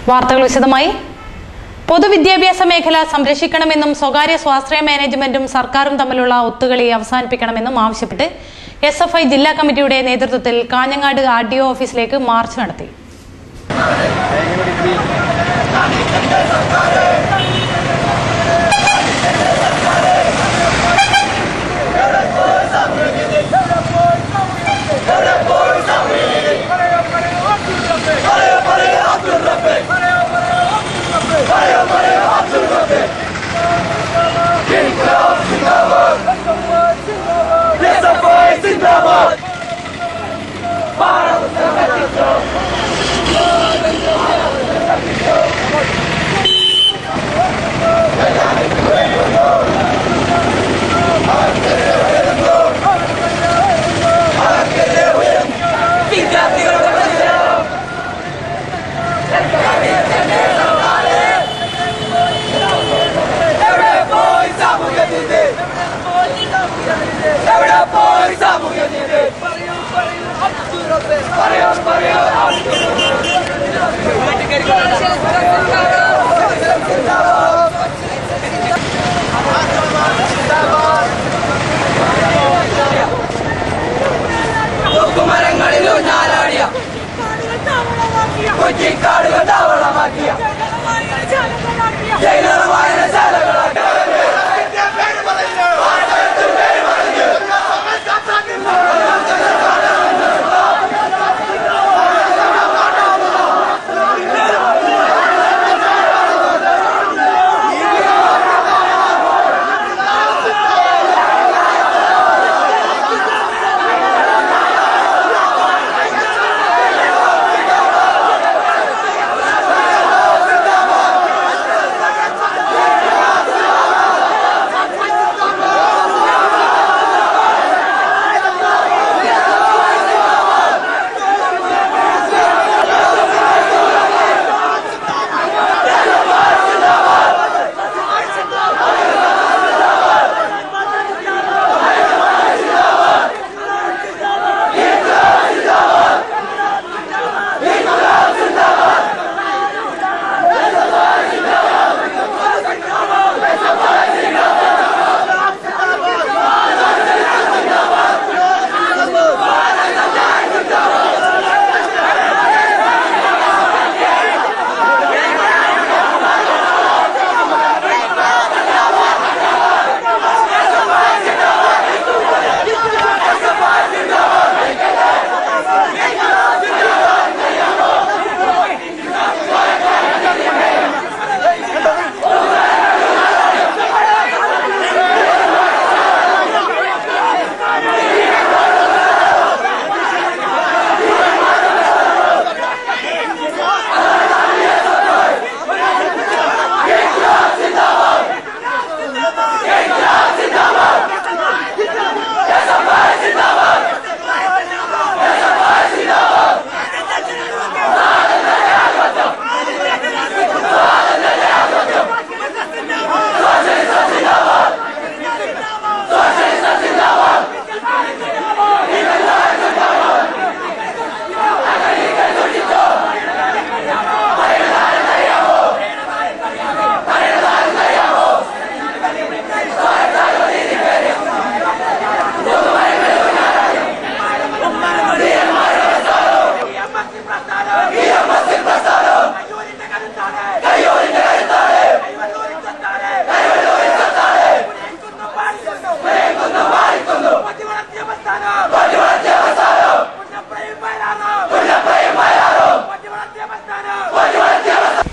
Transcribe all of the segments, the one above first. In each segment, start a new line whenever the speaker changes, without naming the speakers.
വാർത്തകൾ വിശദമായി. പൊതുവിദ്യാഭ്യാസ മേഖല സംരക്ഷിക്കണമെന്നും സ്വകാര്യ സ്വാശ്രയ മാനേജ്മെന്റും സർക്കാരും തമ്മിലുള്ള ഒത്തുകളി അവസാനിപ്പിക്കണമെന്നും ആവശ്യപ്പെട്ട് എസ്എഫ്ഐ ജില്ലാ കമ്മിറ്റിയുടെ നേതൃത്വത്തിൽ കാഞ്ഞങ്ങാട് ആർഡിഒ ഓഫീസിലേക്ക് മാർച്ച് നടത്തി.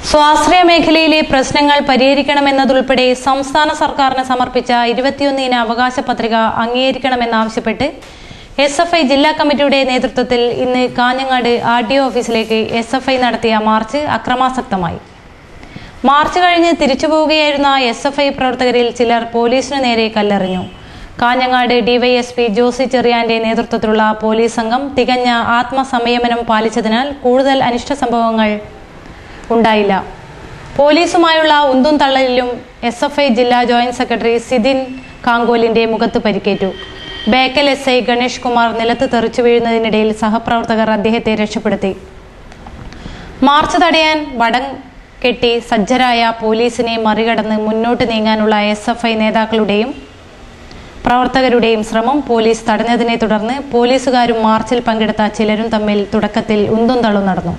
സ്വാശ്രയ മേഖലയിലെ പ്രശ്നങ്ങൾ പരിഹരിക്കണമെന്നതുൾപ്പെടെ സംസ്ഥാന സർക്കാരിന് സമർപ്പിച്ച 21 ഇന അവകാശ പത്രിക അംഗീകരിക്കണമെന്നാവശ്യപ്പെട്ട് എസ്എഫ്ഐ ജില്ലാ കമ്മിറ്റിയുടെ നേതൃത്വത്തിൽ ഇന്ന് കാഞ്ഞങ്ങാട് ആർഡിഒ ഓഫീസിലേക്ക് എസ്എഫ്ഐ നടത്തിയ മാർച്ച് അക്രമാസക്തമായി. മാർച്ച് കഴിഞ്ഞ് തിരിച്ചുപോവുകയായിരുന്ന എസ്എഫ്ഐ പ്രവർത്തകരിൽ ചിലർ പോലീസിനു നേരെ കല്ലെറിഞ്ഞു. കാഞ്ഞങ്ങാട് ഡിവൈഎസ്പി ജോസി ചെറിയാന്റെ നേതൃത്വത്തിലുള്ള പോലീസ് സംഘം തികഞ്ഞ ആത്മസംയമനം പാലിച്ചതിനാൽ കൂടുതൽ അനിഷ്ട സംഭവങ്ങൾ ഉണ്ടായില്ല. പോലീസുമായുള്ള ഉന്തും തള്ളലിലും എസ്എഫ്ഐ ജില്ലാ ജോയിന്റ് സെക്രട്ടറി സിദിൻ കാങ്കോലിന്റെ മുഖത്ത് പരിക്കേറ്റു. ബേക്കൽ എസ്ഐ ഗണേഷ് കുമാർ നിലത്ത് തെറിച്ചു വീഴുന്നതിനിടയിൽ സഹപ്രവർത്തകർ അദ്ദേഹത്തെ രക്ഷപ്പെടുത്തി. മാർച്ച് തടയാൻ വടം കെട്ടി സജ്ജരായ പോലീസിനെ മറികടന്ന് മുന്നോട്ട് നീങ്ങാനുള്ള SFI നേതാക്കളുടെയും പ്രവർത്തകരുടെയും ശ്രമം പോലീസ് തടഞ്ഞതിനെ തുടർന്ന് പോലീസുകാരും മാർച്ചിൽ പങ്കെടുത്ത ചിലരും തമ്മിൽ തുടക്കത്തിൽ ഉന്തും തള്ളും നടന്നു.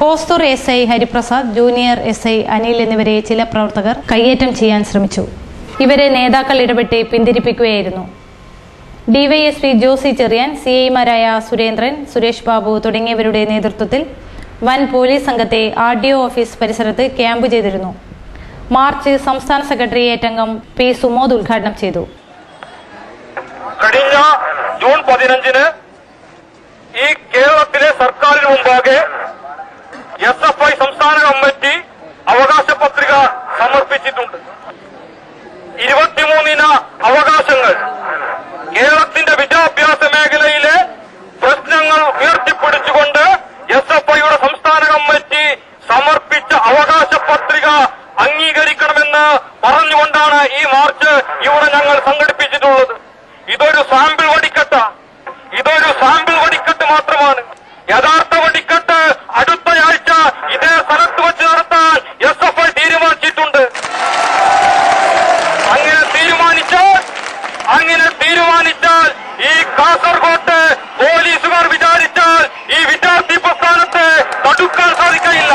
Hosdurg SI Hariprasad, junior SI Anil എന്നിവരെ ചില പ്രവർത്തകർ കയ്യേറ്റം ചെയ്യാൻ ശ്രമിച്ചു. ഇവരെ നേതാക്കൾ ഇടപെട്ട് പിന്തിരിപ്പിക്കുകയായിരുന്നു. DYSP ജോസി ചെറിയാൻ, CIമാരായ സുരേന്ദ്രൻ, സുരേഷ് ബാബു തുടങ്ങിയവരുടെ നേതൃത്വത്തിൽ വൻ പോലീസ് സംഘത്തെ RDO ഓഫീസ് പരിസരത്ത് ക്യാമ്പ് ചെയ്തിരുന്നു. മാർച്ച് സംസ്ഥാന സെക്രട്ടേറിയറ്റ് അംഗം P. സുമോദ് ഉദ്ഘാടനം ചെയ്തു.
കഴിഞ്ഞ ജൂൺ 15-ന് ഈ കേരളത്തിലെ സർക്കാരിന് മുമ്പാകെ SFI സംസ്ഥാന കമ്മിറ്റി അവകാശ പത്രിക സമർപ്പിച്ചിട്ടുണ്ട്. 23 ഇന അവകാശങ്ങൾ കേരളത്തിന്റെ വിദ്യാഭ്യാസ മേഖലയിലെ പ്രശ്നങ്ങൾ ഉയർത്തിപ്പിടിച്ചുകൊണ്ട് SFIയുടെ സംസ്ഥാന കമ്മിറ്റി സമർപ്പിച്ച അവകാശ പത്രിക അംഗീകരിക്കണമെന്ന് പറഞ്ഞുകൊണ്ടാണ് ഈ മാർച്ച് ഇവിടെ ഞങ്ങൾ സംഘടിപ്പിച്ചിട്ടുള്ളത്. ഇതൊരു സാമ്പിൾ വെടിക്കെട്ട് മാത്രമാണ്. യഥാർത്ഥ വെടിക്കെട്ട് അടുത്തയാഴ്ച ഇതേ സ്ഥലത്ത് വെച്ച് നടത്താൻ SFI തീരുമാനിച്ചിട്ടുണ്ട്. അങ്ങനെ തീരുമാനിച്ചാൽ ഈ കാസർകോട്ട് പോലീസുകാർ വിചാരിച്ചാൽ ഈ വിദ്യാർത്ഥി പ്രസ്ഥാനത്തെ തടുക്കാൻ സാധിക്കില്ല.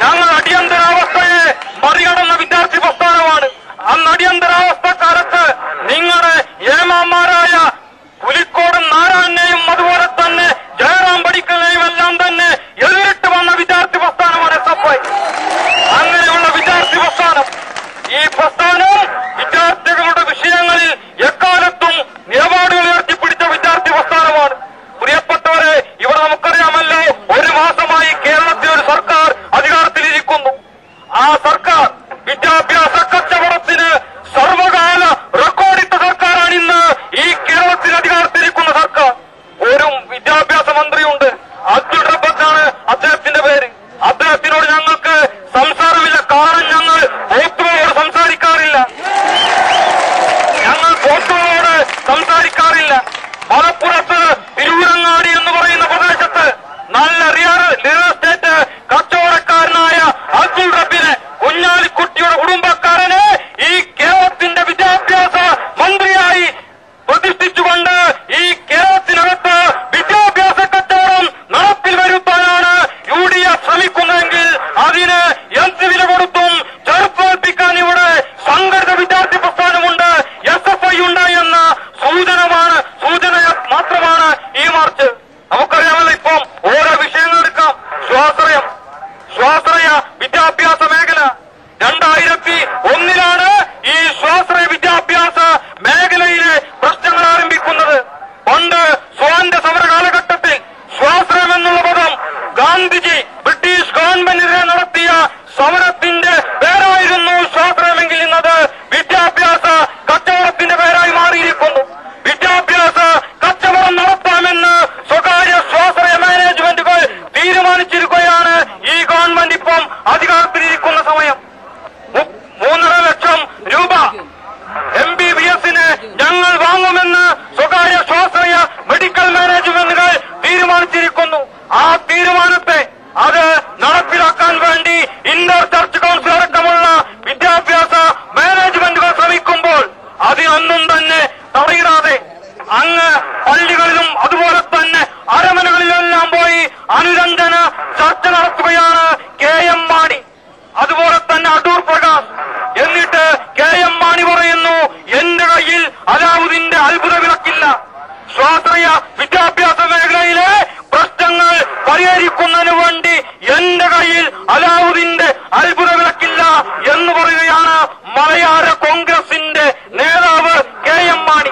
ഞങ്ങൾ അടിയന്തരാവസ്ഥയെ മറികടന്ന വിദ്യാർത്ഥി പ്രസ്ഥാനമാണ്. അന്ന് അടിയന്തരാവസ്ഥ കാലത്ത് നിങ്ങളുടെ ഏമാന്മാരായ പുലിക്കോടും നാരായണനെയും അതുപോലെ തന്നെ ജയറാം പടിക്കലിനെയും എല്ലാം തന്നെ എതിരിട്ട് വന്ന വിദ്യാർത്ഥി പ്രസ്ഥാനമാണ് SFI. അങ്ങനെയുള്ള വിദ്യാർത്ഥി പ്രസ്ഥാനം, ഈ പ്രസ്ഥാനം വിദ്യാർത്ഥികളുടെ വിഷയങ്ങളിൽ എക്കാലത്തും നിലപാടുകൾ ഉയർത്തിപ്പിടിച്ച വിദ്യാർത്ഥി പ്രസ്ഥാനമാണ്. പ്രിയപ്പെട്ടവരെ, ഇവിടെ നമുക്കറിയാമല്ലോ, 1 മാസമായി കേരളത്തിൽ ഒരു സർക്കാർ അധികാരത്തിലിരിക്കുന്നു. ആ സർക്കാർ വിദ്യാഭ്യാസ കച്ചവടത്തിന് സർവകാല റെക്കോർഡിട്ട സർക്കാരാണ് ഇന്ന് ഈ കേരളത്തിൽ അധികാരത്തിലിരിക്കുന്ന സർക്കാർ. ഒരു വിദ്യാഭ്യാസ മന്ത്രിയുണ്ട്, അബ്ദുൾ റബ്ബാണ് അദ്ദേഹത്തിന്റെ പേര്. അദ്ദേഹത്തിനോട് ഞങ്ങൾക്ക് സംസാരമില്ല. കാരണം ഞങ്ങൾ പോത്തുകളോട് സംസാരിക്കാറില്ല. മലപ്പുറത്ത് തിരൂരങ്ങാടി എന്ന് പറയുന്ന പ്രദേശത്ത് നല്ല റിയൽ എസ്റ്റേറ്റ് കച്ചവടക്കാരനായ അബ്ദുൾ റബ്ബിനെ, കുഞ്ഞാലിക്കുട്ടിയുടെ കുടുംബക്കാരനെ ഈ കേരളത്തിന്റെ വിദ്യാഭ്യാസ മന്ത്രിയായി പ്രതിഷ്ഠിച്ചുകൊണ്ട് ഈ കേരളത്തിനകത്ത് വിദ്യാഭ്യാസ കച്ചവടം നടപ്പിൽ വരുത്താനാണ് UDF ശ്രമിക്കുന്നതെങ്കിൽ അതിന് എന്ത് വില കൊടുത്തും ചെറുപ്പേൽപ്പിക്കാൻ ഇവിടെ സംഘടിത വിദ്യാർത്ഥി പ്രസ്ഥാനമുണ്ട്, SFI ഉണ്ട് എന്ന സൂചന മാത്രമാണ് ഈ മാർച്ച്. നമുക്കറിയാമല്ലോ, ഇപ്പം ഓരോ വിഷയങ്ങൾ എടുക്കാം. സ്വാശ്രയ വിദ്യാഭ്യാസ മേഖല 2001-ലാണ് ഈ സ്വാശ്രയ വിദ്യാഭ്യാസ മേഖലയിലെ പ്രശ്നങ്ങൾ ആരംഭിക്കുന്നത്. പണ്ട് സ്വാതന്ത്ര്യ സമര കാലഘട്ടത്തിൽ സ്വാശ്രയം എന്നുള്ള പദം ഗാന്ധിജി ബ്രിട്ടീഷ് ഗവൺമെന്റിനെ നടത്തിയ സമരത്തിന്റെ പേരായിരുന്നു സ്വാശ്രയമെങ്കിൽ ഇന്നത് വിദ്യാഭ്യാസ കച്ചവടത്തിന്റെ പേരായി മാറിയിരിക്കുന്നു. വിദ്യാഭ്യാസ കച്ചവടം നടത്താമെന്ന് സ്വകാര്യ സ്വാശ്രയ മാനേജ്മെന്റുകൾ തീരുമാനിച്ചിരിക്കുകയാണ്. ഈ ഗവൺമെന്റ് ഇപ്പം അധികാരത്തിലിരിക്കുന്ന സമയം 3.5 ലക്ഷം രൂപ MBBSന് ഞങ്ങൾ വാങ്ങുമെന്ന് സ്വകാര്യ സ്വാശ്രയ മെഡിക്കൽ മാനേജ്മെന്റുകൾ തീരുമാനിച്ചിരിക്കുന്നു. ആ തീരുമാനത്തെ അത് നടപ്പിലാക്കാൻ വേണ്ടി ഇന്റർ ചർച്ച് കൌൺസിൽ അടക്കമുള്ള വിദ്യാഭ്യാസ മാനേജ്മെന്റുകൾ ശ്രമിക്കുമ്പോൾ അതിനൊന്നും തന്നെ തടയിടാതെ അങ്ങ് പള്ളികളിലും അതുപോലെ തന്നെ അരമനകളിലെല്ലാം പോയി അനുരഞ്ജന ചർച്ച നടത്തുകയാണ് KM മാണി, അതുപോലെ തന്നെ അടൂർ പ്രകാശ്. എന്നിട്ട് KM മാണി പറയുന്നു, എന്റെ കയ്യിൽ അലാവുദ്ദീന്റെ അത്ഭുത വിളക്കില്ല. സ്വാശ്രയ വിദ്യാഭ്യാസ മേഖലയിലെ പ്രശ്നങ്ങൾ പരിഹരിക്കുന്നതിന് വേണ്ടി എന്റെ കയ്യിൽ അലാവുദ്ദീന്റെ അത്ഭുത വിളക്കില്ല എന്ന് പറയുകയാണ് മലയാള കോൺഗ്രസിന്റെ നേതാവ് KM മാണി.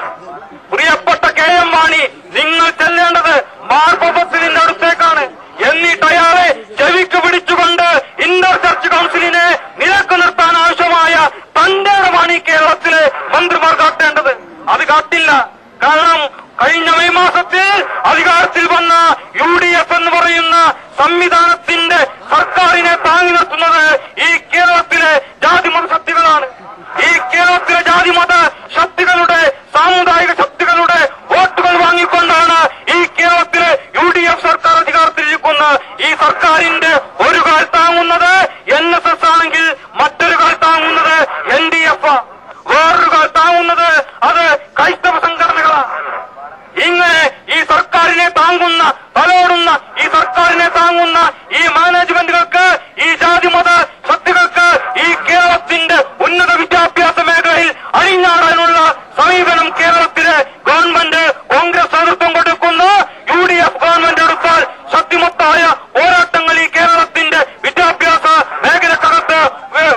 പ്രിയപ്പെട്ട KM മാണി, നിങ്ങൾ ചെല്ലേണ്ടത് മാർപ്പത്തിന്റെ അടുത്തേക്കാണ്. എന്നിട്ട് അയാളെ ചെവിക്ക് പിടിച്ചുകൊണ്ട് ഇന്റർ ചർച്ച് കൌൺസിലിനെ നിലക്ക് നിർത്താൻ ആവശ്യമായ തന്റെ ഇടമാണ് കേരളത്തിലെ മന്ത്രിമാർ കാട്ടേണ്ടത്. അത് കാട്ടില്ല. കാരണം കഴിഞ്ഞ മെയ് മാസത്തിൽ അധികാരത്തിൽ വന്ന UDF എന്ന് പറയുന്ന സംവിധാനത്തിന്റെ സർക്കാരിനെ താങ്ങി നിർത്തുന്നത് ഈ കേരളത്തിലെ ജാതിമത ശക്തികളാണ്. ഈ കേരളത്തിലെ ജാതിമത ശക്തികളുടെ സാമുദായിക ശക്തികളുടെ വോട്ടുകൾ വാങ്ങിക്കൊണ്ടാണ് ഈ കേരളത്തിലെ UDF സർക്കാർ ഈ സർക്കാരിന്റെ ഒരു കാൽ താങ്ങുന്നത് NSS ആണെങ്കിൽ മറ്റൊരു കാൽ താങ്ങുന്നത് NDF, വേറൊരു കാൽ താങ്ങുന്നത് അത് ക്രൈസ്തവ സംഘടനകളാണ്. ഇങ്ങനെ ഈ സർക്കാരിനെ താങ്ങുന്ന, തലോടുന്ന ഈ സർക്കാരിനെ താങ്ങുന്ന ഈ മാനേജ്മെന്റുകൾക്ക്, ഈ ജാതിമത ശക്തികൾക്ക് ഈ കേരളത്തിന്റെ ഉന്നത വിദ്യാഭ്യാസ മേഖലയിൽ അഴിഞ്ഞാടാനുള്ള സമീപനം കേരളത്തിലെ ഗവൺമെന്റ്, കോൺഗ്രസ് നേതൃത്വം കൊടുക്കുന്ന UDF ഗവൺമെന്റ് എടുത്താൽ ശക്തിമത്തായ പോരാട്ടങ്ങൾ ഈ കേരളത്തിന്റെ വിദ്യാഭ്യാസ മേഖലക്കകത്ത്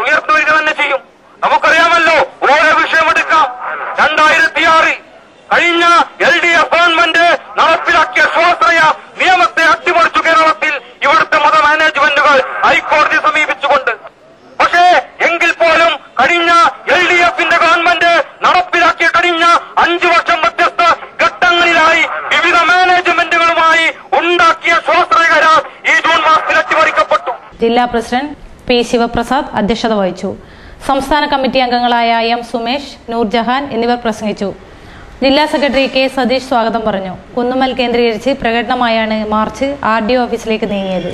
ഉയർത്തുവരിക തന്നെ ചെയ്യും. നമുക്കറിയാമല്ലോ, ഓരോ വിഷയമെടുക്കാം. 2006 കഴിഞ്ഞ LDF ഗവൺമെന്റ് നടപ്പിലാക്കിയ സ്വാശ്രയ നിയമത്തെ അട്ടിമറിച്ചു കേരളത്തിൽ ഇവിടുത്തെ മത മാനേജ്മെന്റുകൾ ഹൈക്കോടതിയെ സമീപിച്ചുകൊണ്ട്. പക്ഷേ എങ്കിൽ പോലും കഴിഞ്ഞ LDFന്റെ ഗവൺമെന്റ് നടപ്പിലാക്കിയ കഴിഞ്ഞ 5 വർഷം വ്യത്യസ്ത ഘട്ടങ്ങളിലായി വിവിധ മാനേജ്മെന്റുകളുമായി ഉണ്ടാക്കിയ സ്വാശ്രയ കരാർ ഈ ജൂൺ മാസത്തിൽ അട്ടിമറിക്കപ്പെട്ടു.
ജില്ലാ പ്രസിഡന്റ് P. ശിവപ്രസാദ് അധ്യക്ഷത വഹിച്ചു. സംസ്ഥാന കമ്മിറ്റി അംഗങ്ങളായ M. സുമേഷ്, നൂർജഹാൻ എന്നിവർ പ്രസംഗിച്ചു. ജില്ലാ സെക്രട്ടറി K. സതീഷ് സ്വാഗതം പറഞ്ഞു. കുന്നുമ്മൽ കേന്ദ്രീകരിച്ച് പ്രകടനമായാണ് മാർച്ച് RDO ഓഫീസിലേക്ക് നീങ്ങിയത്.